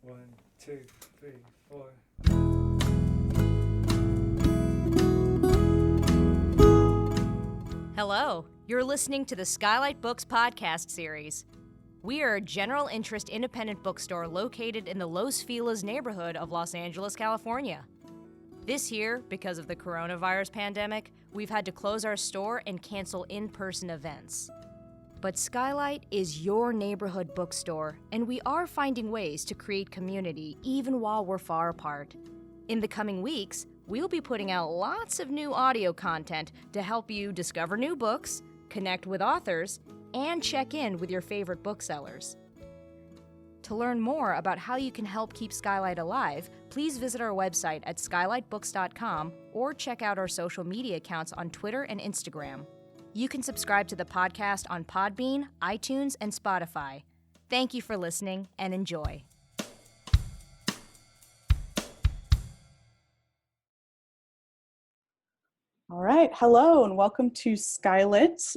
One, two, three, four. Hello, you're listening to the Skylight Books podcast series. We are a general interest independent bookstore located in the Los Feliz neighborhood of Los Angeles, California. This year, because of the coronavirus pandemic, we've had to close our store and cancel in-person events. But Skylight is your neighborhood bookstore, and we are finding ways to create community even while we're far apart. In the coming weeks, we'll be putting out lots of new audio content to help you discover new books, connect with authors, and check in with your favorite booksellers. To learn more about how you can help keep Skylight alive, please visit our website at skylightbooks.com or check out our social media accounts on Twitter and Instagram. You can subscribe to the podcast on Podbean, iTunes, and Spotify. Thank you for listening and enjoy. All right, hello and welcome to Skylit.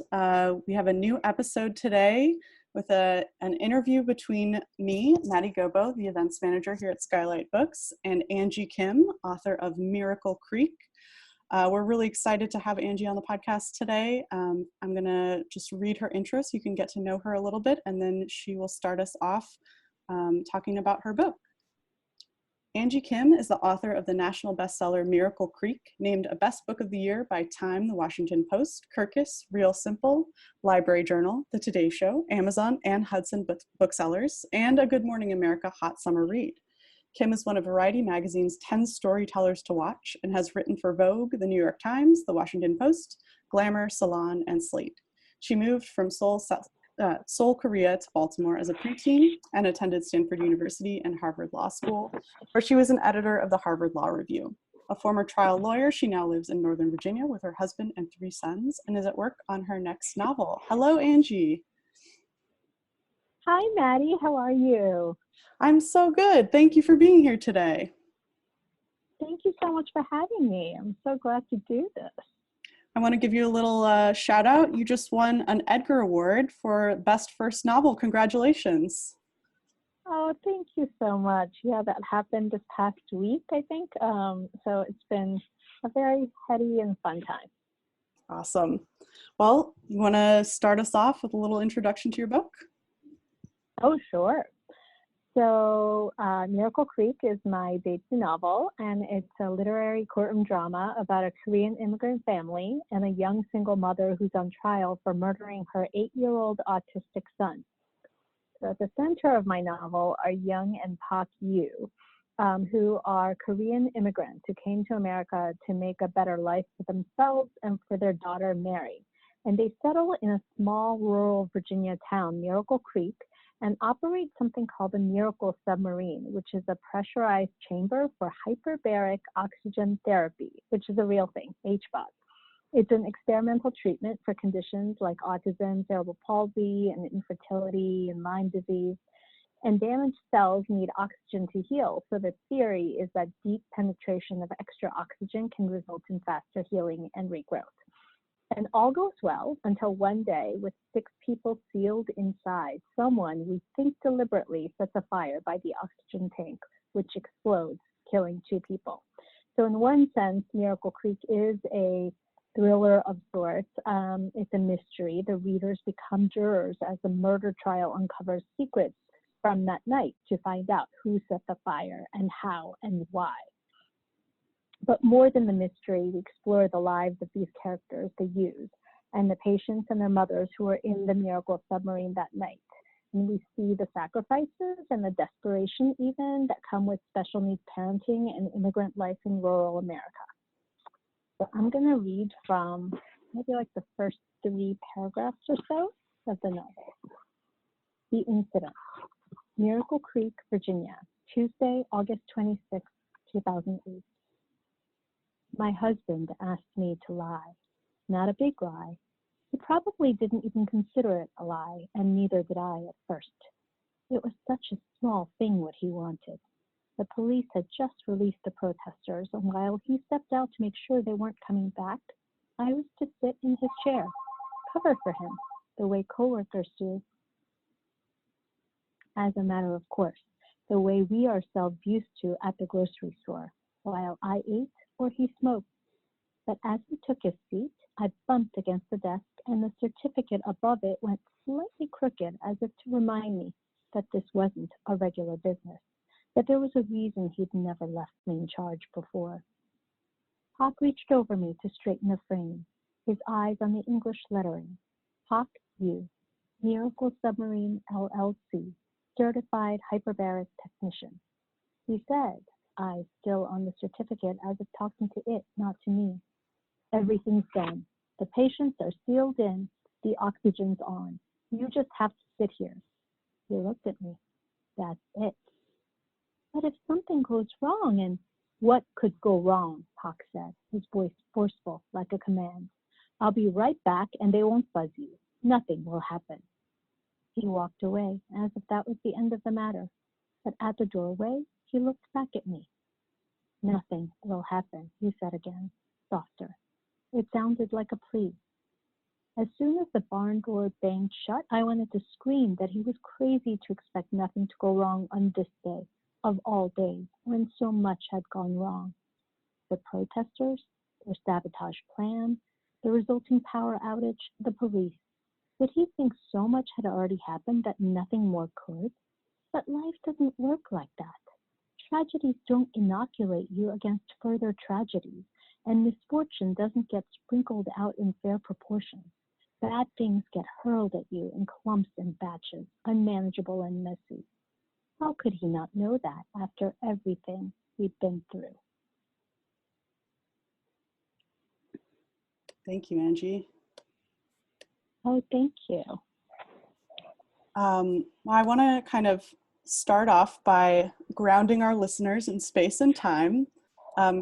We have a new episode today with an interview between me, Maddie Gobbo, the events manager here at Skylight Books, and Angie Kim, author of Miracle Creek. We're really excited to have Angie on the podcast today. I'm gonna just read her intro so you can get to know her a little bit, and then she will start us off talking about her book. Angie Kim is the author of the national bestseller Miracle Creek, named a Best Book of the Year by Time, The Washington Post, Kirkus, Real Simple, Library Journal, The Today Show, Amazon, and Hudson Booksellers, and a Good Morning America Hot Summer Read. Kim is one of Variety Magazine's 10 storytellers to watch and has written for Vogue, The New York Times, The Washington Post, Glamour, Salon, and Slate. She moved from Seoul, Korea to Baltimore as a preteen and attended Stanford University and Harvard Law School, where she was an editor of the Harvard Law Review. A former trial lawyer, she now lives in Northern Virginia with her husband and 3 sons and is at work on her next novel. Hello, Angie. Hi, Maddie. How are you? I'm so good. Thank you for being here today. Thank you so much for having me. I'm so glad to do this. I want to give you a little shout out. You just won an Edgar Award for Best First Novel. Congratulations. Oh, thank you so much. Yeah, that happened this past week, I think. So it's been a very heady and fun time. Awesome. Well, you want to start us off with a little introduction to your book? Oh, sure. So Miracle Creek is my debut novel, and it's a literary courtroom drama about a Korean immigrant family and a young single mother who's on trial for murdering her 8-year-old autistic son. So at the center of my novel are Young and Pak Yu, who are Korean immigrants who came to America to make a better life for themselves and for their daughter, Mary. And they settle in a small rural Virginia town, Miracle Creek, and operate something called the Miracle Submarine, which is a pressurized chamber for hyperbaric oxygen therapy, which is a real thing, HBOT. It's an experimental treatment for conditions like autism, cerebral palsy, and infertility, and Lyme disease. And damaged cells need oxygen to heal, so the theory is that deep penetration of extra oxygen can result in faster healing and regrowth. And all goes well until one day, with 6 people sealed inside, someone, we think deliberately, sets a fire by the oxygen tank, which explodes, killing 2 people. So in one sense, Miracle Creek is a thriller of sorts. It's a mystery. The readers become jurors as the murder trial uncovers secrets from that night to find out who set the fire and how and why. But more than the mystery, we explore the lives of these characters, the Yus, and the patients and their mothers who were in the Miracle Submarine that night. And we see the sacrifices and the desperation even that come with special needs parenting and immigrant life in rural America. So I'm going to read from maybe like the first 3 paragraphs or so of the novel. The incident. Miracle Creek, Virginia, Tuesday, August 26, 2008. My husband asked me to lie. Not a big lie. He probably didn't even consider it a lie, and neither did I at first. It was such a small thing what he wanted. The police had just released the protesters, and while he stepped out to make sure they weren't coming back, I was to sit in his chair, cover for him, the way coworkers do. As a matter of course, the way we ourselves used to at the grocery store, while I ate or he smoked. But as he took his seat, I bumped against the desk, and the certificate above it went slightly crooked, as if to remind me that this wasn't a regular business, that there was a reason he'd never left me in charge before. Hawk reached over me to straighten the frame, his eyes on the English lettering. Hawk U, Miracle Submarine LLC, Certified Hyperbaric Technician. He said, eyes still on the certificate as if talking to it, not to me. Everything's done. The patients are sealed in. The oxygen's on. You just have to sit here. He looked at me. That's it. But if something goes wrong, and what could go wrong, Hawk said, his voice forceful, like a command. I'll be right back, and they won't buzz you. Nothing will happen. He walked away, as if that was the end of the matter. But at the doorway, he looked back at me. Nothing will happen, he said again, softer. It sounded like a plea. As soon as the barn door banged shut, I wanted to scream that he was crazy to expect nothing to go wrong on this day, of all days, when so much had gone wrong. The protesters, their sabotage plan, the resulting power outage, the police. Did he think so much had already happened that nothing more could? But life doesn't work like that. Tragedies don't inoculate you against further tragedies, and misfortune doesn't get sprinkled out in fair proportions. Bad things get hurled at you in clumps and batches, unmanageable and messy. How could he not know that after everything we've been through? Thank you, Angie. Oh, thank you. I want to kind of start off by grounding our listeners in space and time.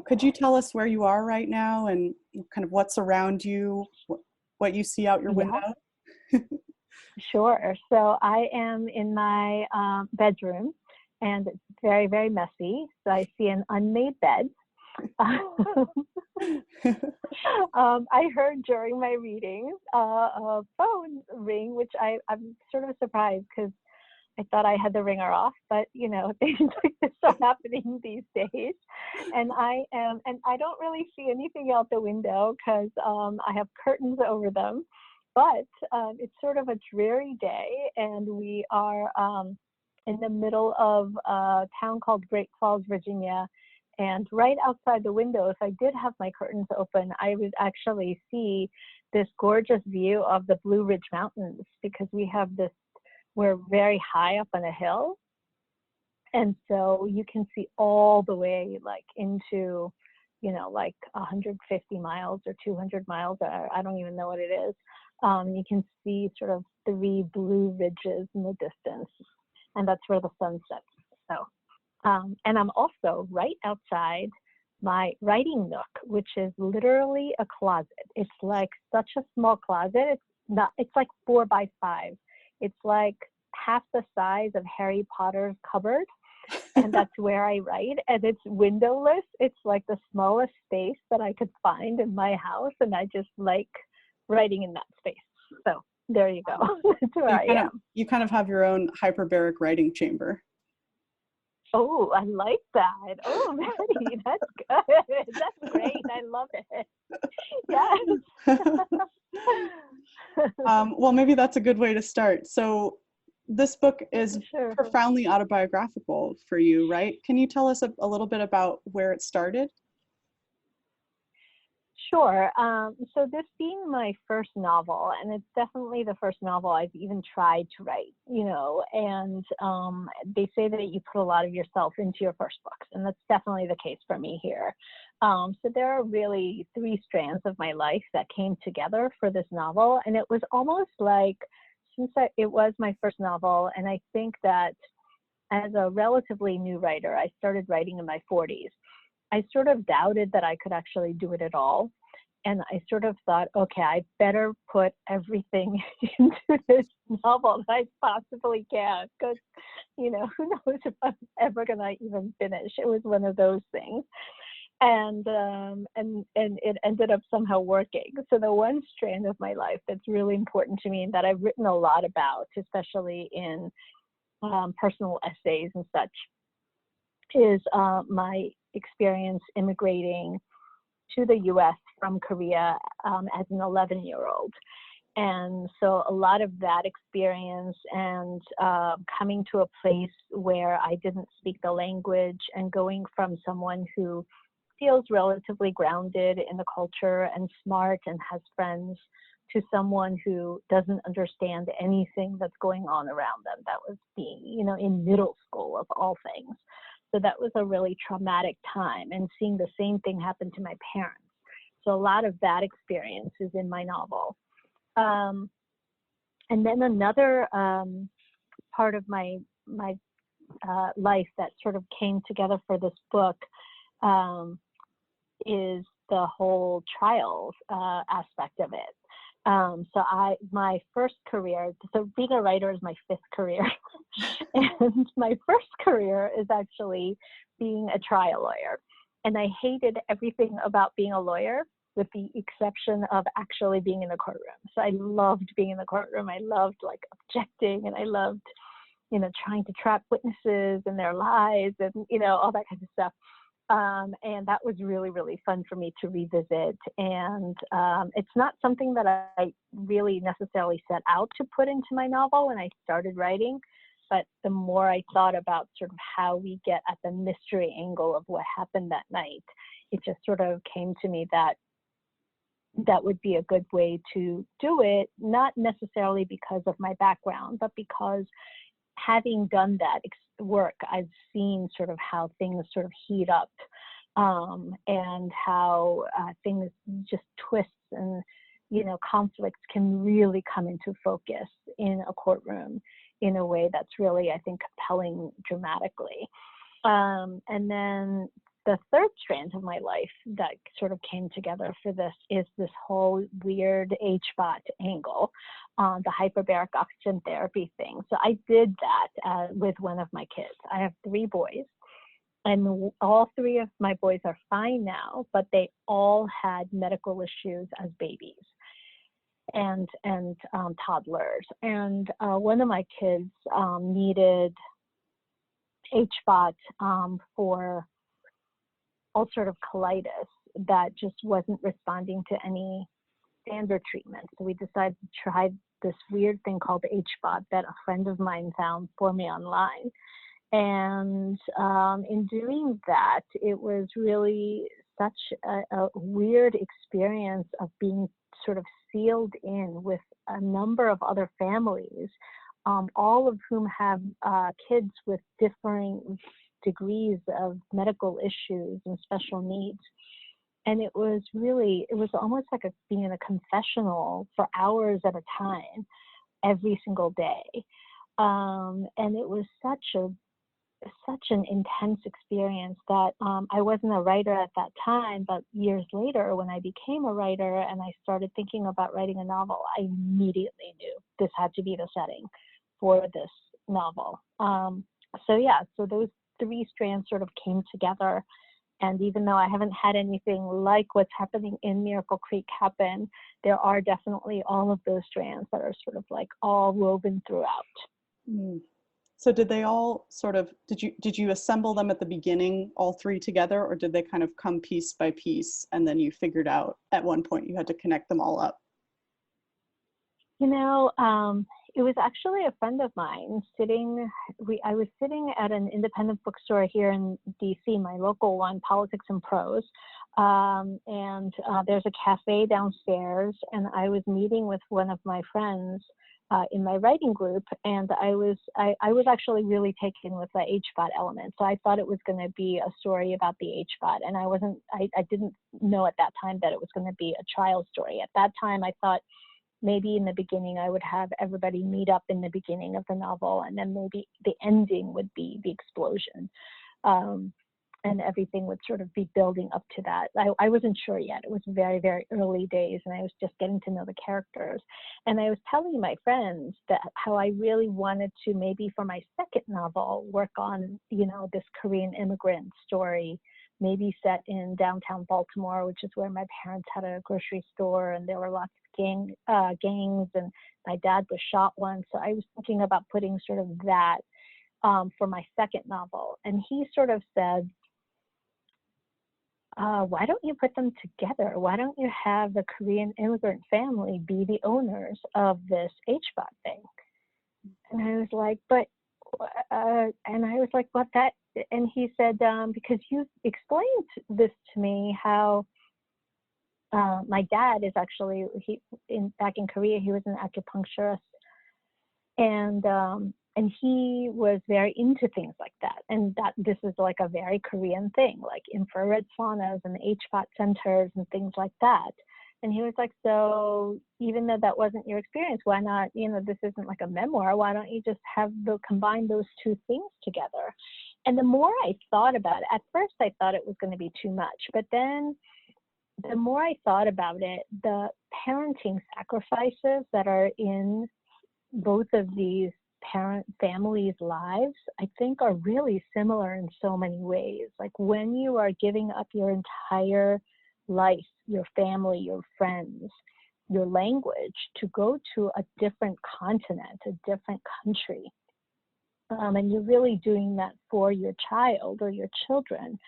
Could you tell us where you are right now and kind of what's around you, what you see out your window? Sure. So I am in my bedroom, and it's very, very messy. So I see an unmade bed. I heard during my readings a phone ring, which I'm sort of surprised because I thought I had the ringer off, but you know, things like this are happening these days. And I don't really see anything out the window because I have curtains over them. But it's sort of a dreary day, and we are in the middle of a town called Great Falls, Virginia. And right outside the window, if I did have my curtains open, I would actually see this gorgeous view of the Blue Ridge Mountains, because we're very high up on a hill. And so you can see all the way like into, you know, like 150 miles or 200 miles, or I don't even know what it is. You can see sort of 3 blue ridges in the distance, and that's where the sun sets. So, and I'm also right outside my writing nook, which is literally a closet. It's like such a small closet. It's like 4 by 5. It's like half the size of Harry Potter's cupboard. And that's where I write, and it's windowless. It's like the smallest space that I could find in my house, and I just like writing in that space. So there you go. That's where I am. You kind of have your own hyperbaric writing chamber. Oh, I like that. Oh, Maddie, that's good. That's great. I love it. Yes. Well, maybe that's a good way to start. So this book is Sure. profoundly autobiographical for you, right? Can you tell us a little bit about where it started? Sure. So this being my first novel, and it's definitely the first novel I've even tried to write, you know, and they say that you put a lot of yourself into your first books, and that's definitely the case for me here. So there are really 3 strands of my life that came together for this novel, and it was almost like, it was my first novel, and I think that as a relatively new writer, I started writing in my 40s. I sort of doubted that I could actually do it at all. And I sort of thought, okay, I better put everything into this novel that I possibly can, because, you know, who knows if I'm ever going to even finish. It was one of those things. And it ended up somehow working. So the one strand of my life that's really important to me and that I've written a lot about, especially in personal essays and such, is my experience immigrating to the U.S. from Korea as an 11-year-old. And so a lot of that experience and coming to a place where I didn't speak the language and going from someone who feels relatively grounded in the culture and smart and has friends to someone who doesn't understand anything that's going on around them. That was being, in middle school of all things. So that was a really traumatic time, and seeing the same thing happen to my parents. So a lot of that experience is in my novel. And then another part of my life that sort of came together for this book is the whole trials aspect of it. So my first career, so being a writer is my fifth career. And my first career is actually being a trial lawyer. And I hated everything about being a lawyer, with the exception of actually being in the courtroom. So I loved being in the courtroom. I loved objecting, and I loved, trying to trap witnesses and their lies and, all that kind of stuff. And that was really, really fun for me to revisit. And it's not something that I really necessarily set out to put into my novel when I started writing, but the more I thought about sort of how we get at the mystery angle of what happened that night, it just sort of came to me that would be a good way to do it, not necessarily because of my background, but because having done that work, I've seen sort of how things sort of heat up and how things just twists and, conflicts can really come into focus in a courtroom in a way that's really, I think, compelling dramatically. And then the third strand of my life that sort of came together for this is this whole weird HBOT angle, the hyperbaric oxygen therapy thing. So I did that with one of my kids. I have 3 boys, and all 3 of my boys are fine now, but they all had medical issues as babies and toddlers. And one of my kids needed HBOT for ulcerative colitis that just wasn't responding to any standard treatment. So we decided to try this weird thing called HBOT that a friend of mine found for me online. And in doing that, it was really such a weird experience of being sort of sealed in with a number of other families, all of whom have kids with differing degrees of medical issues and special needs. And it was almost like being in a confessional for hours at a time, every single day. And it was such an intense experience that I wasn't a writer at that time, but years later, when I became a writer and I started thinking about writing a novel, I immediately knew this had to be the setting for this novel. So those 3 strands sort of came together. And even though I haven't had anything like what's happening in Miracle Creek happen, there are definitely all of those strands that are sort of like all woven throughout. Mm. So did they all did you assemble them at the beginning, all 3 together, or did they kind of come piece by piece and then you figured out at one point you had to connect them all up? It was actually a friend of mine I was sitting at an independent bookstore here in DC, my local one, Politics and Prose. And there's a cafe downstairs, and I was meeting with one of my friends in my writing group, and I was actually really taken with the HBOT element. So I thought it was going to be a story about the HBOT, and I didn't know at that time that it was going to be a trial story. At that time, I thought maybe in the beginning I would have everybody meet up in the beginning of the novel, and then maybe the ending would be the explosion. And everything would sort of be building up to that. I wasn't sure yet. It was very, very early days, and I was just getting to know the characters. And I was telling my friends that how I really wanted to, maybe for my second novel, work on, this Korean immigrant story, maybe set in downtown Baltimore, which is where my parents had a grocery store, and there were lots of gangs, and my dad was shot once. So I was thinking about putting sort of that for my second novel. and he sort of said, why don't you put them together? Why don't you have the Korean immigrant family be the owners of this HBOT thing? And I was like, and he said, because you explained this to me, how my dad is actually, back in Korea, he was an acupuncturist, and he was very into things like that. And that this is like a very Korean thing, like infrared saunas and HPOT centers and things like that. And he was like, so even though that wasn't your experience, why not, this isn't like a memoir, why don't you just combine those two things together? And the more I thought about it, at first I thought it was going to be too much, but then the more I thought about it, the parenting sacrifices that are in both of these families' lives, I think, are really similar in so many ways. Like when you are giving up your entire life, your family, your friends, your language to go to a different continent, a different country, and you're really doing that for your child or your children,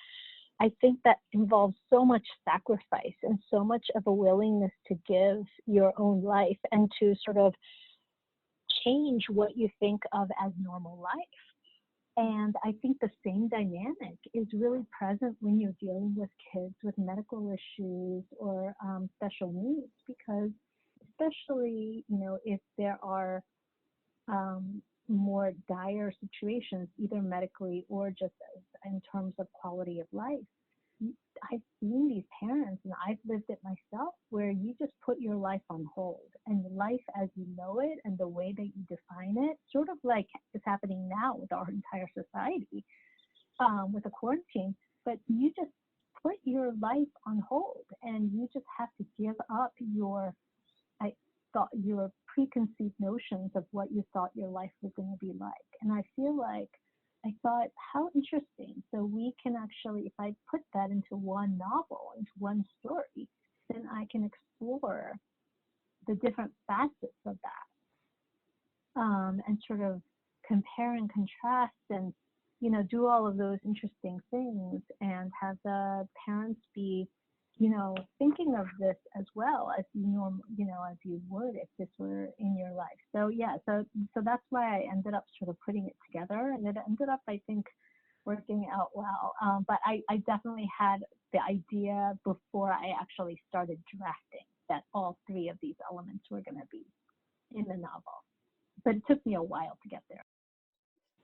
I think that involves so much sacrifice and so much of a willingness to give your own life and to sort of change what you think of as normal life. And I think the same dynamic is really present when you're dealing with kids with medical issues or special needs, because especially, if there are more dire situations, either medically or just in terms of quality of life, I've seen these parents, and I've lived it myself, where you just put your life on hold, and life as you know it and the way that you define it, sort of like is happening now with our entire society, with the quarantine, but you just put your life on hold, and you just have to give up your preconceived notions of what you thought your life was going to be like. And I feel like I thought, how interesting. So we can actually, if I put that into one novel, into one story, then I can explore the different facets of that, and sort of compare and contrast and, do all of those interesting things, and have the parents be, thinking of this as well as as you would if this were in your life. So yeah, so that's why I ended up sort of putting it together, and it ended up, I think, working out well. But I definitely had the idea before I actually started drafting that all three of these elements were going to be in the novel. But it took me a while to get there.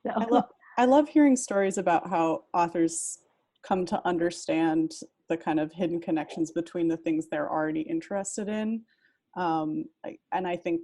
So I love hearing stories about how authors come to understand the kind of hidden connections between the things they're already interested in. And I think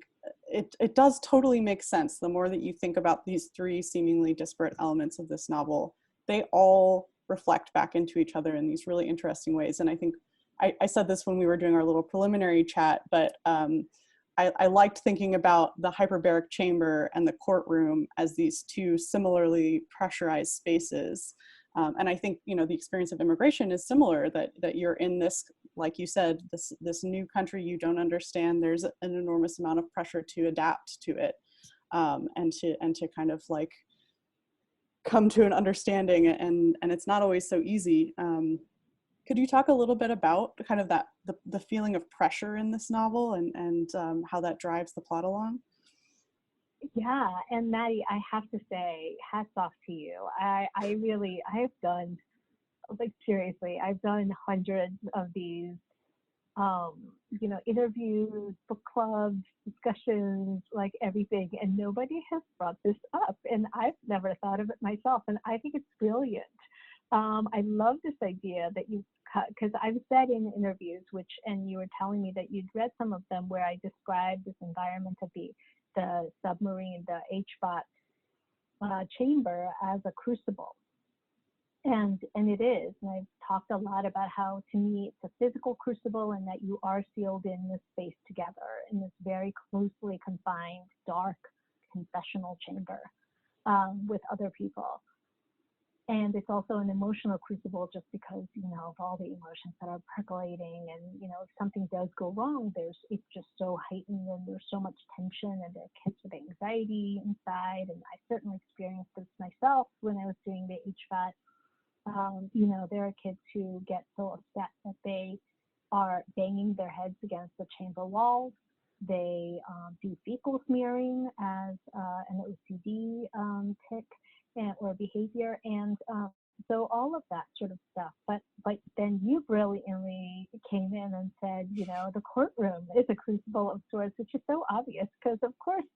it does totally make sense. The more that you think about these three seemingly disparate elements of this novel, they all reflect back into each other in these really interesting ways. And I think I said this when we were doing our little preliminary chat, but I liked thinking about the hyperbaric chamber and the courtroom as these two similarly pressurized spaces. And I think, the experience of immigration is similar, that you're in this, like you said, this new country you don't understand. There's an enormous amount of pressure to adapt to it, and to kind of like come to an understanding, and it's not always so easy. Could you talk a little bit about kind of the feeling of pressure in this novel, and how that drives the plot along? yeah, and Maddie, I have to say, hats off to you. I've done, like, seriously, I've done hundreds of these, interviews, book clubs, discussions, like everything, and nobody has brought this up, and I've never thought of it myself, and I think it's brilliant. I love this idea that you cut, because I've said in interviews, and you were telling me that you'd read some of them, where I described this environment of the submarine, the HBOT chamber, as a crucible. And it is. And I've talked a lot about how, to me, it's a physical crucible, and that you are sealed in this space together in this very closely confined, dark, confessional chamber, with other people. And it's also an emotional crucible just because, you know, of all the emotions that are percolating. And, you know, if something does go wrong, it's just so heightened and there's so much tension, and there are kids with anxiety inside. And I certainly experienced this myself when I was doing the HVAC. You know, there are kids who get so upset that they are banging their heads against the chamber walls. They do fecal smearing as an OCD tic or behavior, and so all of that sort of stuff. But then you brilliantly came in and said, you know, the courtroom is a crucible of sorts, which is so obvious because, of course,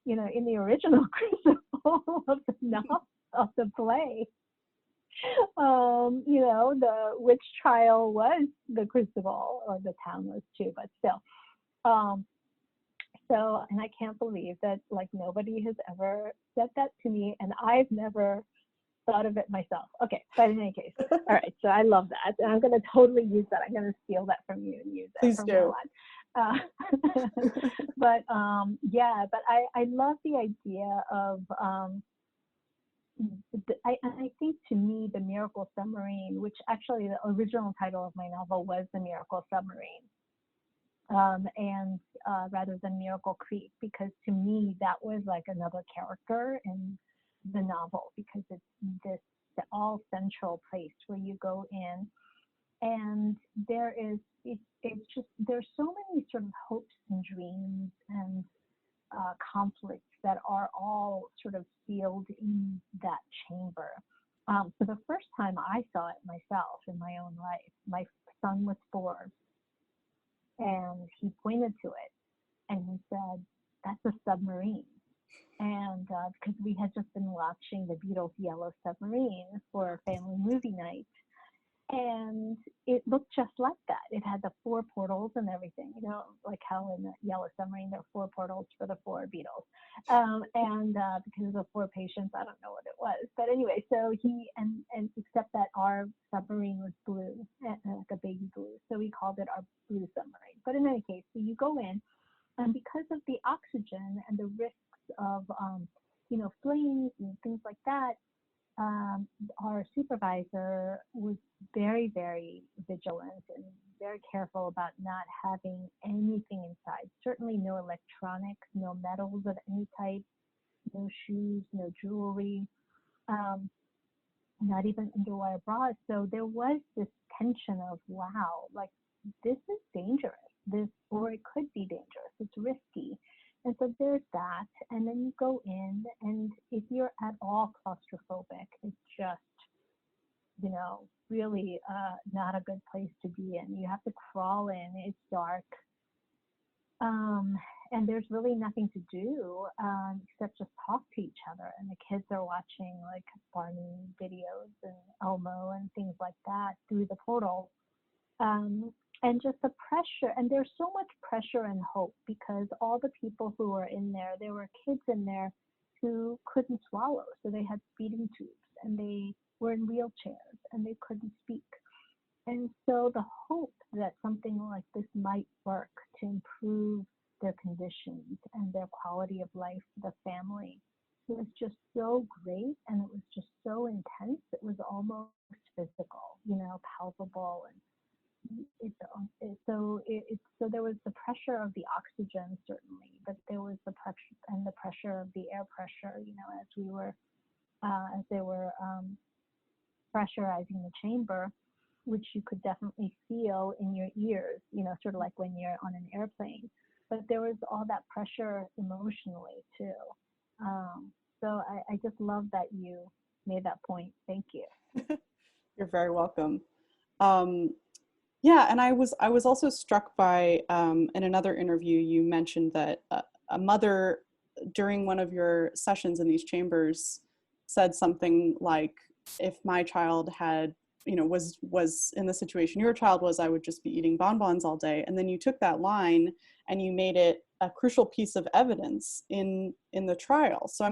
you know, in the original crucible of the novel, of the play, you know, the witch trial was the crucible, or the town was too, but still. So, and I can't believe that, like, nobody has ever said that to me, and I've never thought of it myself. Okay, but in any case, all right, so I love that, and I'm going to totally use that. I'm going to steal that from you and use that Please from do. now on. But yeah, but I love the idea of, I think, to me, the Miracle Submarine, which actually the original title of my novel was The Miracle Submarine. And rather than Miracle Creek, because to me that was like another character in the novel, because it's this all central place where you go in, and it's just, there's so many sort of hopes and dreams and conflicts that are all sort of sealed in that chamber. So the first time I saw it myself in my own life, my son was 4. And he pointed to it and he said, "That's a submarine." And because we had just been watching the Beatles' Yellow Submarine for a family movie night, and it looked just like that. It had the 4 portals and everything, you know, like how in the Yellow Submarine there are 4 portals for the 4 Beatles. And because of the 4 patients, I don't know what it was, but anyway, so he and except that our submarine was blue, like a baby blue, so we called it our blue submarine. But in any case, so you go in, and because of the oxygen and the risks of you know, flames and things like that, our supervisor was very, very vigilant and very careful about not having anything inside. Certainly no electronics, no metals of any type, no shoes, no jewelry, not even underwire bras. So there was this tension of, wow, like, this is dangerous, or it could be dangerous, it's risky. And so there's that, and then you go in, and if you're at all claustrophobic, it's just, you know, really not a good place to be in. You have to crawl in, it's dark, and there's really nothing to do except just talk to each other. And the kids are watching like Barney videos and Elmo and things like that through the portal. And just the pressure, and there's so much pressure and hope, because all the people who were in there were kids in there who couldn't swallow, so they had feeding tubes, and they were in wheelchairs, and they couldn't speak. And so the hope that something like this might work to improve their conditions and their quality of life for the family was just so great, and it was just so intense. It was almost physical, you know, palpable, and so there was the pressure of the oxygen, certainly, but there was the pressure of the air pressure, you know, as they were pressurizing the chamber, which you could definitely feel in your ears, you know, sort of like when you're on an airplane. But there was all that pressure emotionally too. So I just love that you made that point. Thank you. You're very welcome. Yeah, and I was also struck by, in another interview, you mentioned that a mother during one of your sessions in these chambers said something like, if my child had, you know, was in the situation your child was, I would just be eating bonbons all day. And then you took that line and you made it a crucial piece of evidence in the trial. So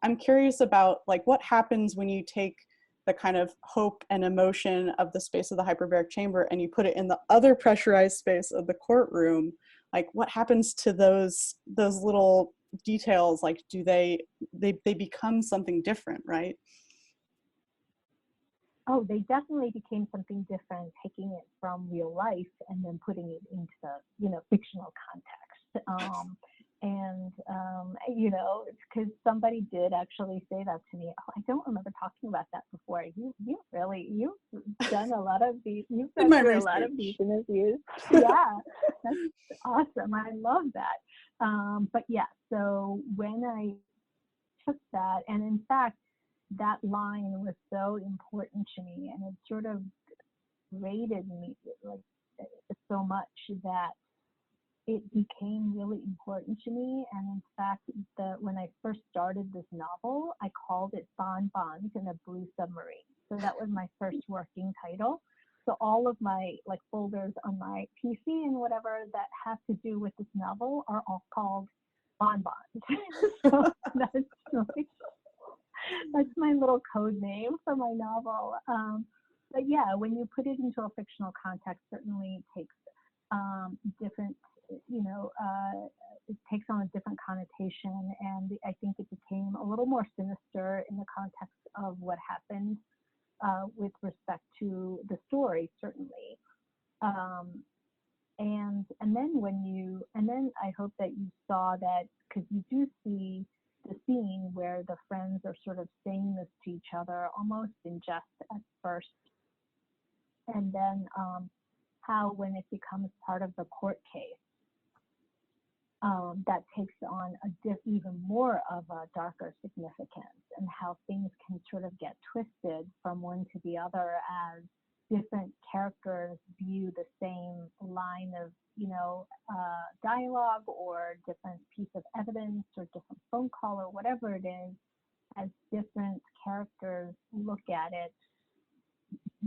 I'm curious about, like, what happens when you take the kind of hope and emotion of the space of the hyperbaric chamber and you put it in the other pressurized space of the courtroom. Like, what happens to those little details? Like, do they become something different, right? Oh, they definitely became something different, taking it from real life and then putting it into, fictional context. It's because somebody did actually say that to me. Oh, I don't remember talking about that before. You've done a lot of these, you've In been my through a lot of research. these interviews. Yeah, that's awesome. I love that. But yeah, so when I took that, and in fact, that line was so important to me, and it sort of rated me like so much that it became really important to me. And in fact, when I first started this novel, I called it Bonbons in a Blue Submarine. So that was my first working title. So all of my folders on my PC and whatever that have to do with this novel are all called Bonbons. So that's my little code name for my novel. But yeah, when you put it into a fictional context, certainly it takes different, it takes on a different connotation. And I think it became a little more sinister in the context of what happened with respect to the story, certainly. And then I hope that you saw that, because you do see the scene where the friends are sort of saying this to each other almost in jest at first, and then how when it becomes part of the court case, that takes on even more of a darker significance, and how things can sort of get twisted from one to the other as different characters view the same line of dialogue or different piece of evidence or different phone call or whatever it is. As different characters look at it,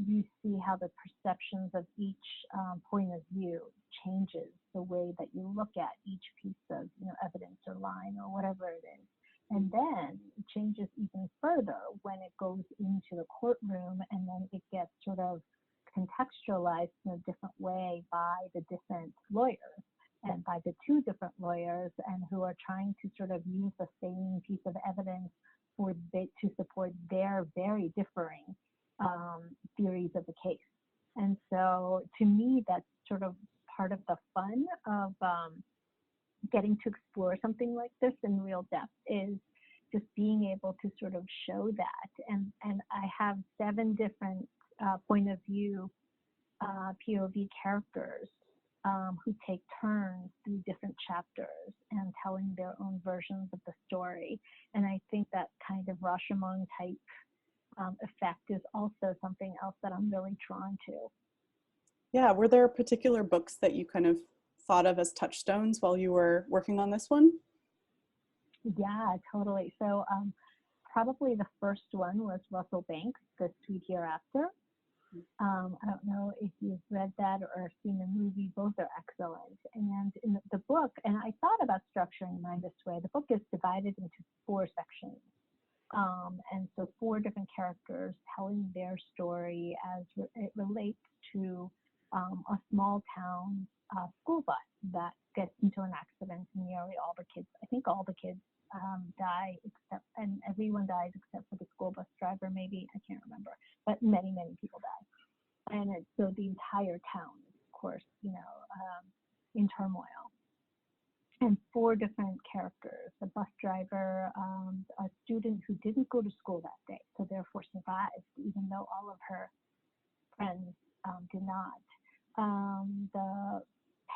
you see how the perceptions of each point of view changes the way that you look at each piece of evidence or line or whatever it is. And then it changes even further when it goes into the courtroom, and then it gets sort of contextualized in a different way by the different lawyers and by the two different lawyers, and who are trying to sort of use the same piece of evidence to support their very differing theories of the case. And so to me, that's sort of part of the fun of getting to explore something like this in real depth, is just being able to sort of show that. And I have 7 different point of view POV characters who take turns through different chapters and telling their own versions of the story. And I think that kind of Rashomon type effect is also something else that I'm really drawn to. Yeah, were there particular books that you kind of thought of as touchstones while you were working on this one? Yeah, totally. So probably the first one was Russell Banks' The Sweet Hereafter. I don't know if you've read that or seen the movie. Both are excellent. And in the book, and I thought about structuring mine this way, the book is divided into 4 sections. And so 4 different characters telling their story as it relates to a small town school bus that gets into an accident, and nearly all the kids, I think all the kids die, and everyone dies except for the school bus driver, maybe, I can't remember, but many, many people die. And so the entire town is, of course, in turmoil. And 4 different characters: the bus driver, a student who didn't go to school that day, so therefore survived, even though all of her friends did not. The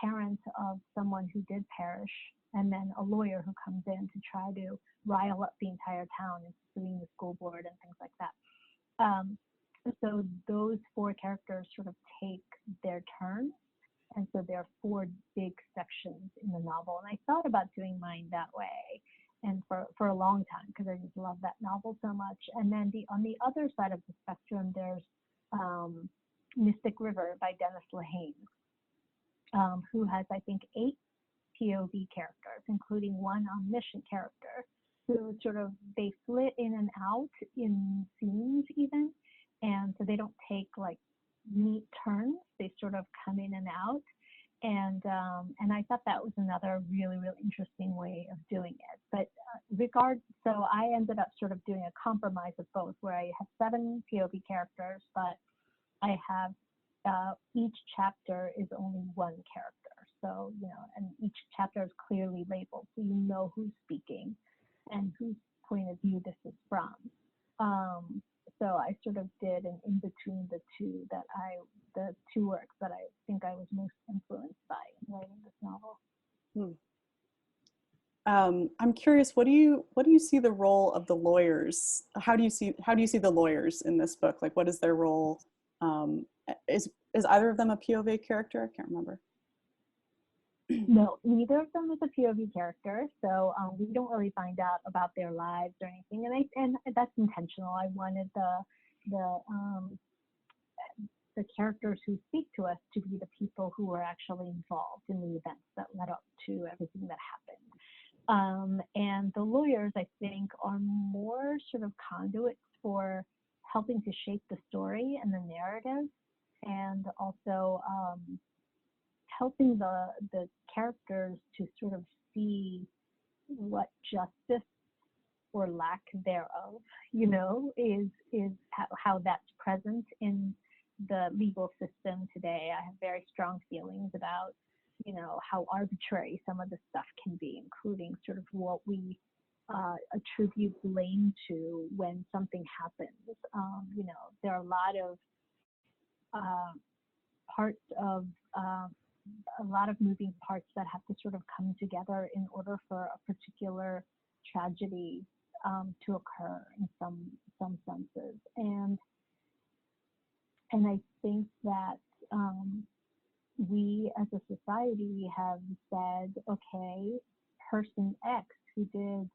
parent of someone who did perish, and then a lawyer who comes in to try to rile up the entire town and suing the school board and things like that. So those 4 characters sort of take their turn. And so there are 4 big sections in the novel. And I thought about doing mine that way, and for a long time, because I just love that novel so much. And then on the other side of the spectrum, there's Mystic River by Dennis Lehane, who has, I think, 8 POV characters, including one omniscient character, who sort of, they flit in and out in scenes even. And so they don't take like neat turns, they sort of come in and out. And I thought that was another really, really interesting way of doing it. But so I ended up sort of doing a compromise of both, where I have 7 POV characters, but I have each chapter is only one character. So, and each chapter is clearly labeled, so you know who's speaking and whose point of view this is from. So I sort of did an in between the two works that I think I was most influenced by in writing this novel. I'm curious, what do you see the role of the lawyers? How do you see the lawyers in this book? Like, what is their role? Is either of them a POV character? I can't remember. No, neither of them is a POV character, so we don't really find out about their lives or anything, and that's intentional. I wanted the characters who speak to us to be the people who were actually involved in the events that led up to everything that happened. And the lawyers, I think, are more sort of conduits for helping to shape the story and the narrative, and also helping the characters to sort of see what justice or lack thereof, is how that's present in the legal system today. I have very strong feelings about, how arbitrary some of the stuff can be, including sort of what we attribute blame to when something happens. There are a lot of parts of a lot of moving parts that have to sort of come together in order for a particular tragedy to occur in some senses. And I think that we as a society have said, okay, person X who did,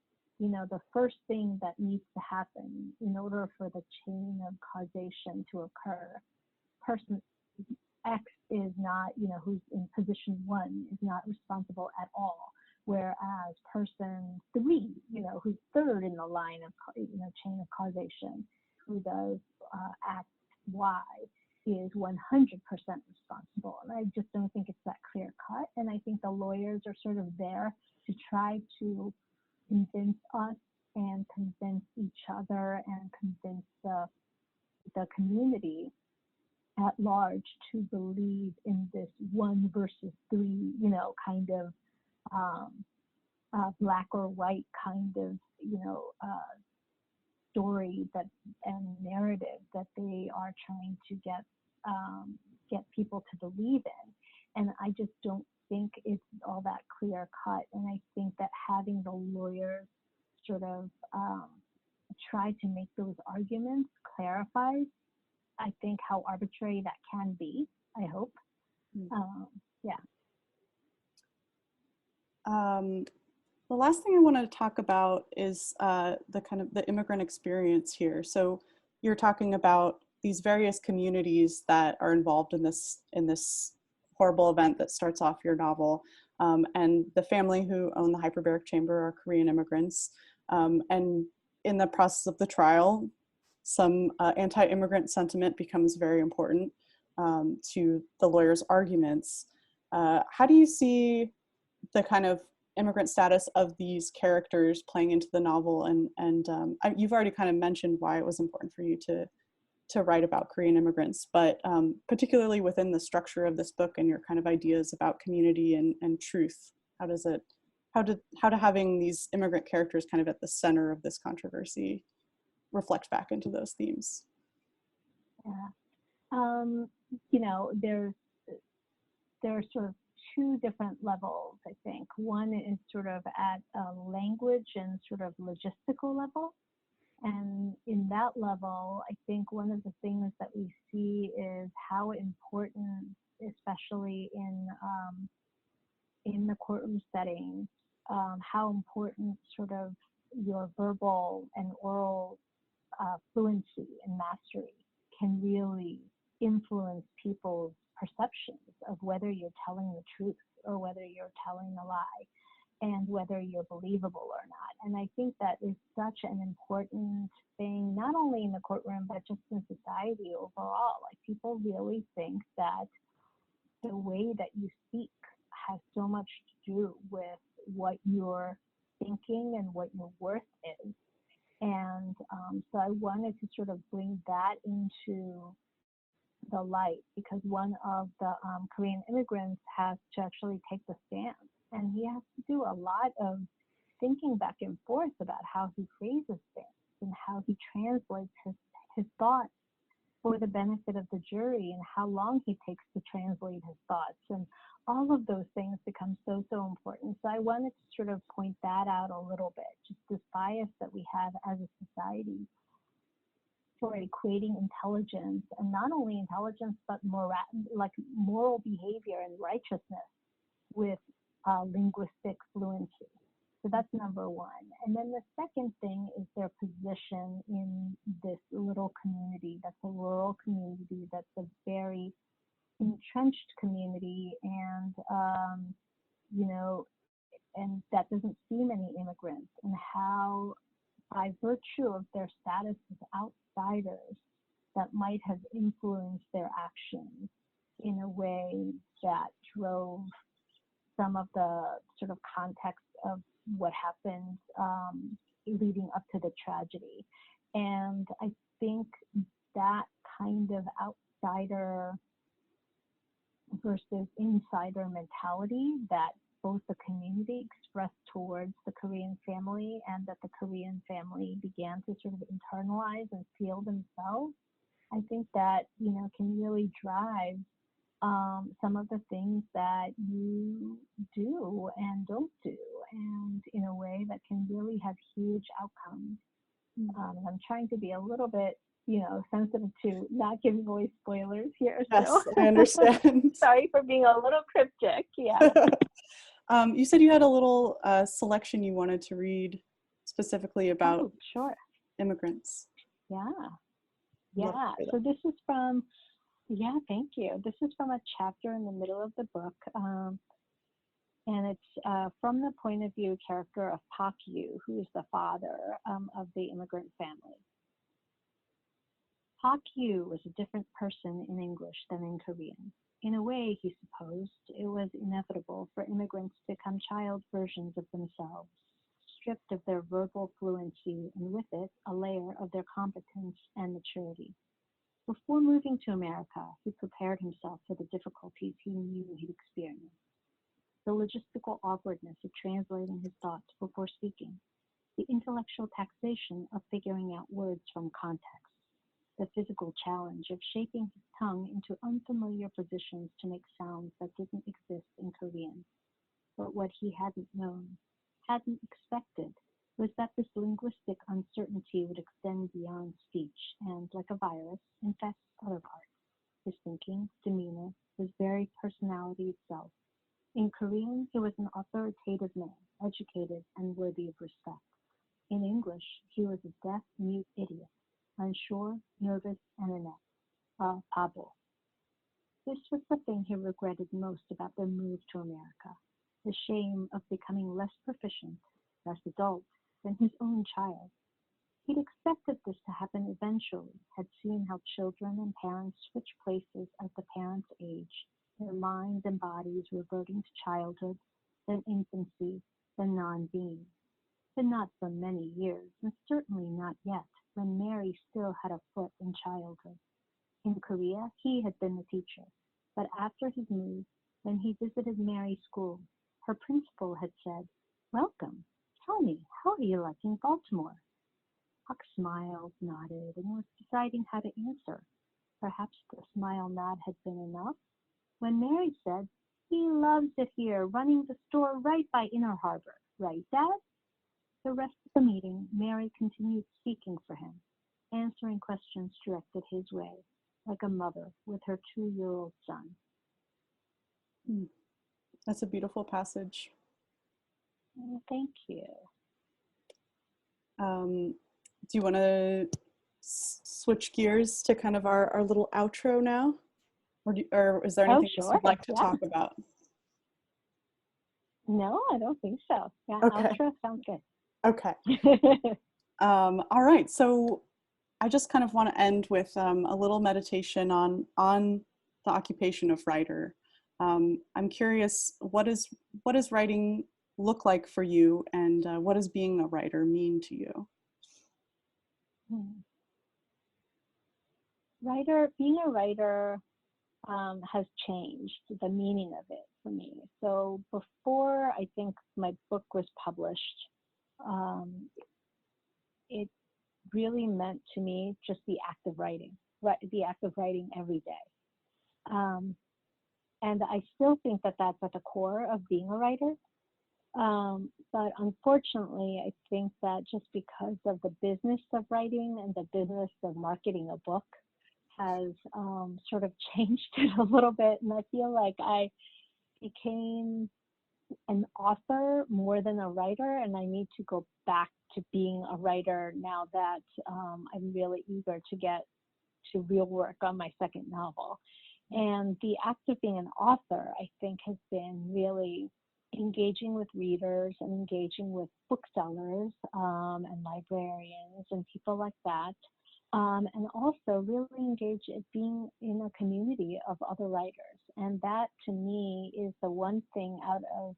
the first thing that needs to happen in order for the chain of causation to occur, person X is not, who's in position 1 is not responsible at all. Whereas person 3, who's third in the line of, chain of causation, who does act Y, is 100% responsible. And I just don't think it's that clear cut. And I think the lawyers are sort of there to try to convince us and convince each other and convince the community at large to believe in this 1 versus 3, kind of black or white kind of, story and narrative that they are trying to get people to believe in. And I just don't think it's all that clear cut. And I think that having the lawyers sort of try to make those arguments clarifies, I think, how arbitrary that can be, I hope. The last thing I want to talk about is the kind of the immigrant experience here. So you're talking about these various communities that are involved in this horrible event that starts off your novel, and the family who own the hyperbaric chamber are Korean immigrants. And in the process of the trial, some anti-immigrant sentiment becomes very important to the lawyer's arguments. How do you see the kind of immigrant status of these characters playing into the novel? And you've already kind of mentioned why it was important for you to write about Korean immigrants, but particularly within the structure of this book and your kind of ideas about community and truth, how do having these immigrant characters kind of at the center of this controversy reflect back into those themes? There's sort of 2 different levels, I think. One is sort of at a language and sort of logistical level. And in that level, I think one of the things that we see is how important, especially in the courtroom setting, how important sort of your verbal and oral fluency and mastery can really influence people's perceptions of whether you're telling the truth or whether you're telling a lie, and whether you're believable or not. And I think that is such an important thing, not only in the courtroom, but just in society overall. Like, people really think that the way that you speak has so much to do with what you're thinking and what your worth is. And so I wanted to sort of bring that into the light, because one of the Korean immigrants has to actually take the stand, and he has to do a lot of thinking back and forth about how he phrases things and how he translates his thoughts for the benefit of the jury, and how long he takes to translate his thoughts, and all of those things become so important. So I wanted to sort of point that out a little bit, just this bias that we have as a society for equating intelligence, and not only intelligence, but moral behavior and righteousness with linguistic fluency. So that's number one. And then the second thing is their position in this little community. That's a rural community. That's a very entrenched community, and and that doesn't see many immigrants, and how by virtue of their status as outsiders, that might have influenced their actions in a way that drove some of the sort of context of what happened leading up to the tragedy. And I think that kind of outsider versus insider mentality that both the community expressed towards the Korean family, and that the Korean family began to sort of internalize and feel themselves, I think that, can really drive some of the things that you do and don't do, and in a way that can really have huge outcomes. I'm trying to be a little bit, sensitive to not giving away spoilers here. Yes, so. I understand. Sorry for being a little cryptic. Yeah. You said you had a little selection you wanted to read specifically about Sure. immigrants. Yeah. So this is from, thank you. This is from a chapter in the middle of the book. And it's from the point of view character of Pak Yu, who is the father of the immigrant family. Pak Yu was a different person in English than in Korean. In a way, he supposed it was inevitable for immigrants to become child versions of themselves, stripped of their verbal fluency, and with it, a layer of their competence and maturity. Before moving to America, he prepared himself for the difficulties he knew he'd experience. The logistical awkwardness of translating his thoughts before speaking, the intellectual taxation of figuring out words from context, the physical challenge of shaping his tongue into unfamiliar positions to make sounds that didn't exist in Korean. But what he hadn't known, hadn't expected, was that this linguistic uncertainty would extend beyond speech and, like a virus, infest other parts. His thinking, demeanor, his very personality itself. In Korean, he was an authoritative man, educated and worthy of respect. In English, he was a deaf, mute idiot, unsure, nervous, and inept, pabo. This was the thing he regretted most about their move to America, the shame of becoming less proficient, less adult, than his own child. He'd expected this to happen eventually, had seen how children and parents switch places as the parents age, their minds and bodies reverting to childhood, then infancy, then non-being. But not for many years, and certainly not yet, when Mary still had a foot in childhood. In Korea, he had been the teacher, but after his move, when he visited Mary's school, her principal had said, "Welcome. Tell me, how are you liking Baltimore?" Huck smiled, nodded, and was deciding how to answer. Perhaps the smile nod had been enough, when Mary said, "He loves it here, running the store right by Inner Harbor. Right, Dad?" The rest of the meeting, Mary continued speaking for him, answering questions directed his way, like a mother with her 2-year-old son. That's a beautiful passage. Thank you. Do you want to switch gears to kind of our little outro now? Or is there anything else you'd like to talk about? No, I don't think so. Yeah, okay. Outro sounds good. Okay. All right. So I just kind of want to end with a little meditation on the occupation of writer. I'm curious, what does writing look like for you, and what does being a writer mean to you? Being a writer has changed the meaning of it for me. So before I think my book was published, it really meant to me just the act of writing, the act of writing every day. And I still think that that's at the core of being a writer. But unfortunately, I think that just because of the business of writing and the business of marketing a book has sort of changed it a little bit. And I feel like I became an author more than a writer, and I need to go back to being a writer now that I'm really eager to get to real work on my second novel. And the act of being an author, I think, has been really engaging with readers and engaging with booksellers and librarians and people like that. And also really engage in being in a community of other writers. And that, to me, is the one thing out of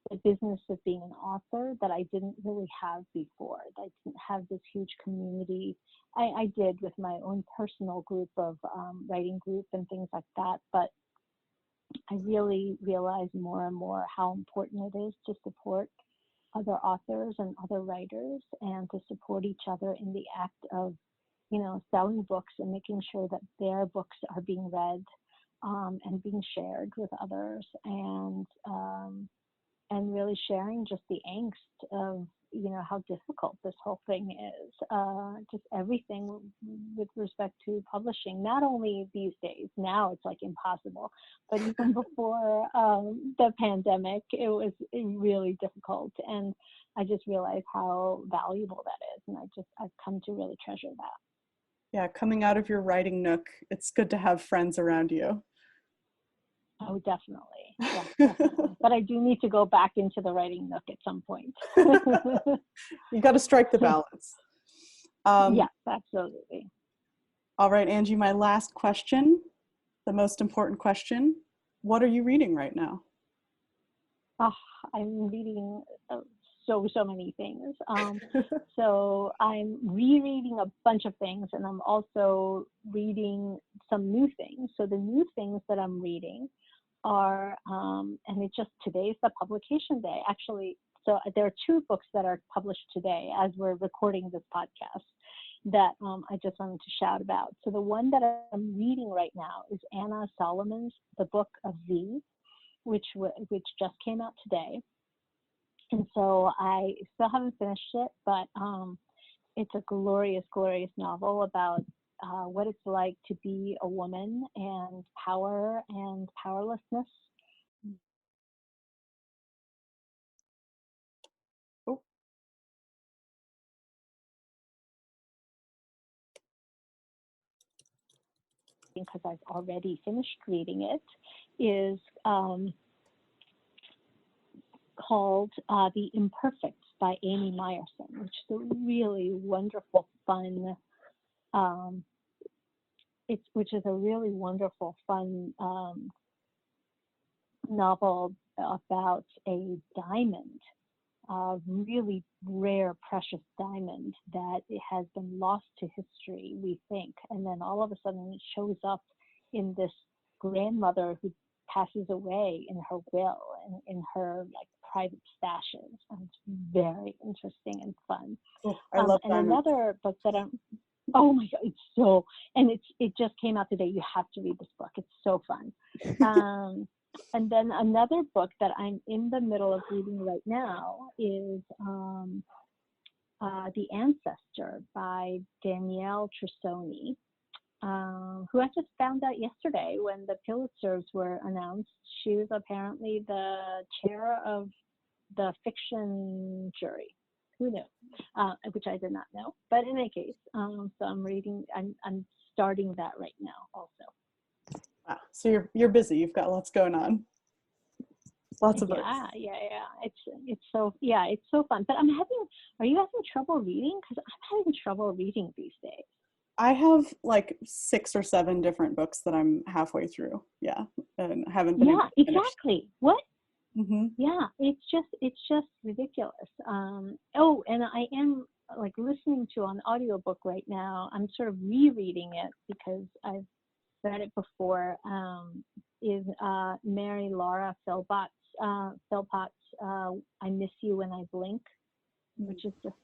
the business of being an author that I didn't really have before. I didn't have this huge community. I did with my own personal group of writing group and things like that, but I really realized more and more how important it is to support other authors and other writers, and to support each other in the act of, selling books and making sure that their books are being read and being shared with others, and really sharing just the angst of, how difficult this whole thing is. Just everything with respect to publishing, not only these days, now it's like impossible, but even before the pandemic, it was really difficult. And I just realized how valuable that is. And I've come to really treasure that. Yeah, coming out of your writing nook, it's good to have friends around you. Oh, definitely. Yeah, definitely. But I do need to go back into the writing nook at some point. You got to strike the balance. Yes, absolutely. All right, Angie, my last question, the most important question. What are you reading right now? Oh, I'm reading so many things. So I'm rereading a bunch of things, and I'm also reading some new things. So the new things that I'm reading are, and it's just today's the publication day, actually. So there are two books that are published today as we're recording this podcast that I just wanted to shout about. So the one that I'm reading right now is Anna Solomon's The Book of Z, which just came out today. And so I still haven't finished it, but it's a glorious, glorious novel about what it's like to be a woman and power and powerlessness. Oh. Because I've already finished reading it, is called The Imperfects by Amy Meyerson, which is a really wonderful, fun novel about a diamond, a really rare, precious diamond that it has been lost to history, we think, and then all of a sudden it shows up in this grandmother who passes away in her will and in her private stashes. And it's very interesting and fun. Oh, I love and diamonds. Another book that oh my God, it just came out today. You have to read this book. It's so fun. And then another book that I'm in the middle of reading right now is The Ancestor by Danielle Trussoni, who I just found out yesterday when the Pulitzers were announced. She was apparently the chair of the fiction jury. Who knew? Which I did not know. But in any case, so I'm starting that right now also. Wow. So you're busy. You've got lots going on. Lots of books. Yeah. It's so fun. But are you having trouble reading? Because I'm having trouble reading these days. I have 6 or 7 different books that I'm halfway through. Yeah, and haven't been Yeah, able to finish. exactly. What? Mm-hmm. Yeah, it's just ridiculous. Oh, and I am like listening to an audiobook right now. I'm sort of rereading it because I've read it before. Is Mary Laura Philpott's "I Miss You When I Blink," which is just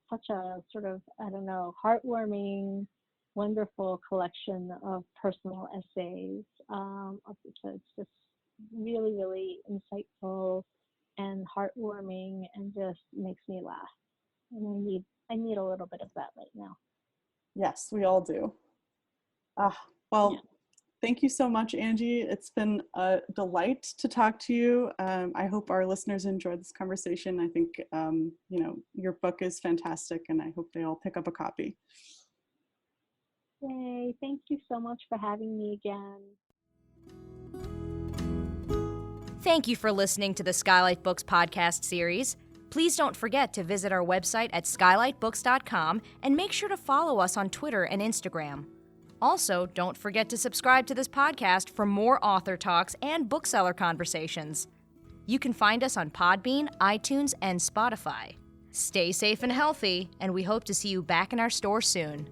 such a sort of, I don't know, heartwarming, wonderful collection of personal essays. So it's just really, really insightful and heartwarming, and just makes me laugh. And I need a little bit of that right now. Yes, we all do. Well, Yeah. Thank you so much, Angie. It's been a delight to talk to you. I hope our listeners enjoyed this conversation. I think, your book is fantastic, and I hope they all pick up a copy. Yay, thank you so much for having me again. Thank you for listening to the Skylight Books podcast series. Please don't forget to visit our website at skylightbooks.com and make sure to follow us on Twitter and Instagram. Also, don't forget to subscribe to this podcast for more author talks and bookseller conversations. You can find us on Podbean, iTunes, and Spotify. Stay safe and healthy, and we hope to see you back in our store soon.